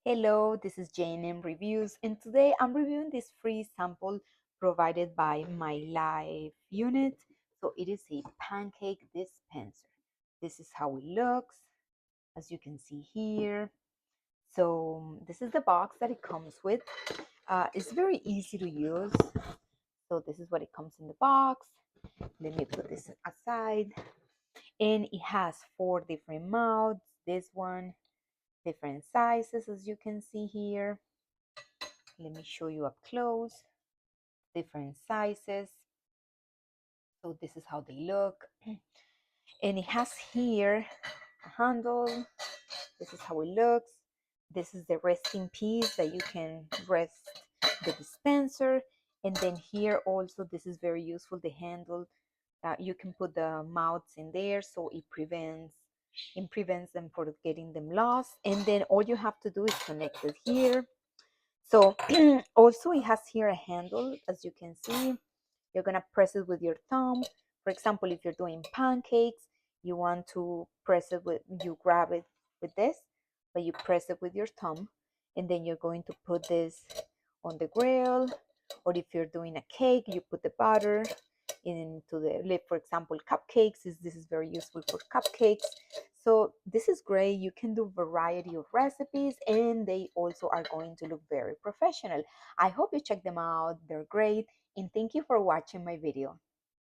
Hello, this is JNM Reviews, and today I'm reviewing this free sample provided by MyLifeUNIT. So it is a pancake dispenser. This is how it looks, as you can see here. So this is the box that it comes with. It's very easy to use. So this is what it comes in the box. Let me put this aside. And it has 4 different mouths. This one, different sizes, as you can see here. Let me show you up close. Different sizes. So this is how they look. And it has here a handle. This is how it looks. This is the resting piece that you can rest the dispenser. And then here also, this is very useful, the handle. You can put the mouths in there, so it prevents them from getting them lost. And then all you have to do is connect it here. So also it has here a handle, as you can see. You're gonna press it with your thumb. For example, if you're doing pancakes, you want to press it with, you grab it with this, but you press it with your thumb, and then you're going to put this on the grill. Or if you're doing a cake, you put the butter into the lid. For example, cupcakes, this is very useful for cupcakes. So this is great. You can do variety of recipes, and they also are going to look very professional. I hope you check them out. They're great. And thank you for watching my video.